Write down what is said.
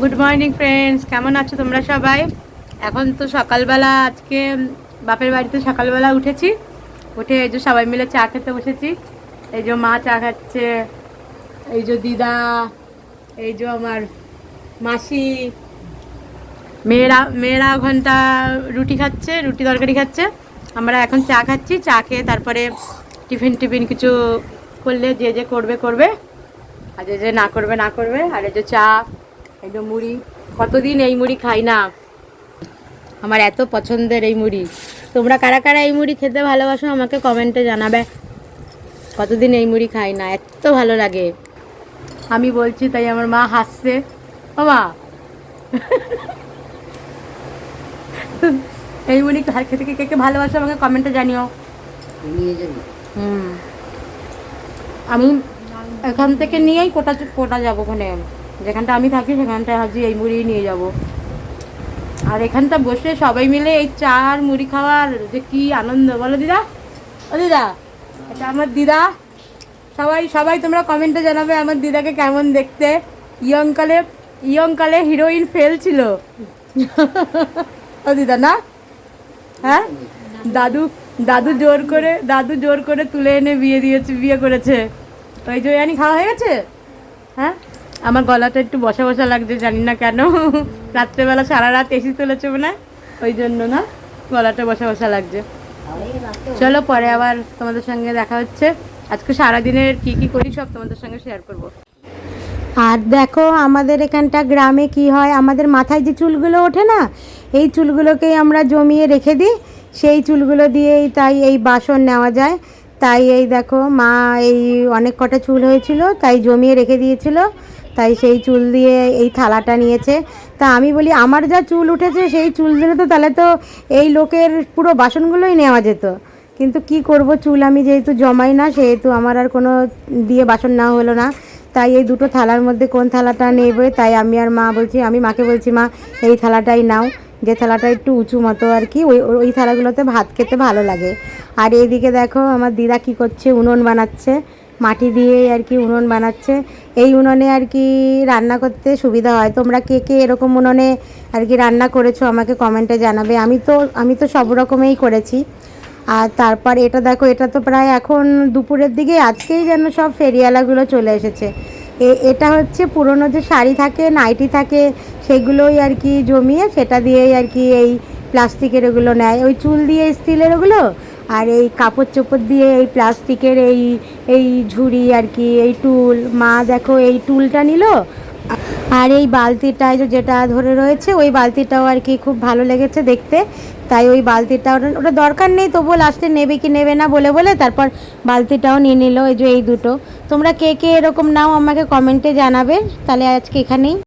Good morning friends, কেমন আছো তোমরা সবাই? এখন তো সকালবেলা, আজকে বাপের বাড়িতে সকালবেলা উঠেছি। উঠে এই যে সবাই মিলে চা খেতে বসেছি। এই যে মা চা খাচ্ছে, এই যে দিদা, এই যে আমার মাসি, মেয়েরা মেয়েরা ঘন্টা রুটি খাচ্ছে, রুটি তরকারি খাচ্ছে। আমরা এখন চা খাচ্ছি। চা খেয়ে তারপরে টিফিন টিফিন কিছু করলে যে যে করবে করবে, আর যে যে না করবে না করবে। আর এই যে চা, এই যে মুড়ি, কতদিন এই মুড়ি খাই না, আমার এত পছন্দের এই মুড়ি। তোমরা কারা কারা এই মুড়ি খেতে ভালোবাসো আমাকে কমেন্টে জানাবে। কতদিন এই মুড়ি খাই না, এত ভালো লাগে। আমি বলছি তাই আমার মা হাসছে। ও মা, এই মুড়ি খেতে কে কে ভালোবাসো আমাকে কমেন্টে জানিও। হুম, আমি এখান থেকে নিয়েই কোটা কোটা যাবো, ওখানে যেখানটা আমি থাকি সেখানটা ভাবছি এই মুড়ি নিয়ে যাব। আর এখানটা বসে সবাই মিলে এই চা আর মুড়ি খাওয়ার যে কি আনন্দ, বলো দিদা? ও দিদা, এটা আমার দিদা। সবাই সবাই তোমরা কমেন্টে জানাবে আমার দিদাকে কেমন দেখতে। ইয়ংকালে হিরোইন ফেল ছিল। ও দিদা না? হ্যাঁ, দাদু দাদু জোর করে তুলে এনে বিয়ে করেছে। ওই যে জানি খাওয়া হয়ে গেছে। হ্যাঁ, আমার গলাটা একটু বসা বসা লাগছে, জানি না কেন। রাত্রেবেলা সারা রাত এসি চলেছে মনে হয়, ওই জন্য না গলাটা বসা বসা লাগছে। চলো পরে আবার তোমাদের সঙ্গে দেখা হচ্ছে। আজকে সারাদিনের কি কি করি সব তোমাদের সঙ্গে শেয়ার করব। আর দেখো আমাদের এখানটা গ্রামে কি হয়, আমাদের মাথায় যে চুলগুলো ওঠে না, এই চুলগুলোকেই আমরা জমিয়ে রেখে দিই। সেই চুলগুলো দিয়েই তাই এই বাসন নেওয়া যায়। তাই এই দেখো মা এই অনেক কটা চুল হয়েছিল, তাই জমিয়ে রেখে দিয়েছিল। তাই সেই চুল দিয়ে এই থালাটা নিয়েছে। তা আমি বলি আমার যা চুল উঠেছে সেই চুল দিলে তো তাহলে তো এই লোকের পুরো বাসনগুলোই নেওয়া যেত। কিন্তু কি করব, চুল আমি যেহেতু জমাই না সেহেতু আমার আর কোনো দিয়ে বাসন নেওয়া হলো না। তাই এই দুটো থালার মধ্যে কোন থালাটা নেবে, তাই আমি আর মা বলছি, আমি মাকে বলছি মা এই থালাটাই নাও, যে থালাটা একটু উঁচু মতো আর কি, ওই ওই থালাগুলোতে ভাত খেতে ভালো লাগে। আর এইদিকে দেখো আমার দিদা কি করছে, উনুন বানাচ্ছে, মাটি দিয়ে আর কি উনুন বানাচ্ছে। এই উনুনে আর কি রান্না করতে সুবিধা হয়। তোমরা কে কে এরকম উনুনে আর কি রান্না করেছো আমাকে কমেন্টে জানাবে। আমি তো সব রকমেই করেছি। আর তারপর এটা দেখো, এটা তো প্রায় এখন দুপুরের দিকে, আজকেই যেন সব ফেরিওয়ালাগুলো চলে এসেছে। এটা হচ্ছে পুরনো যে শাড়ি থাকে, নাইটি থাকে, সেগুলোই আর কি জমিয়ে সেটা দিয়েই আর কি এই প্লাস্টিকের এগুলো নেয়, ওই চুল দিয়ে স্টিলের ওগুলো, আর এই কাপড় চোপড় দিয়ে এই প্লাস্টিকের এই এই ঝুড়ি আর কি, এই টুল। মা দেখো এই টুলটা নিল। আর এই বালতিটায় যেটা ধরে রয়েছে, ওই বালতিটাও আর কি খুব ভালো লেগেছে দেখতে। তাই ওই বালতিটা ওটা দরকার নেই, তবুও লাস্টে নেবে কি নেবে না বলে বলে তারপর বালতিটাও নিয়ে নিল। এই যে এই দুটো। তোমরা কে কে এরকম নাও আমাকে কমেন্টে জানাবে। তাহলে আজকে এখানেই।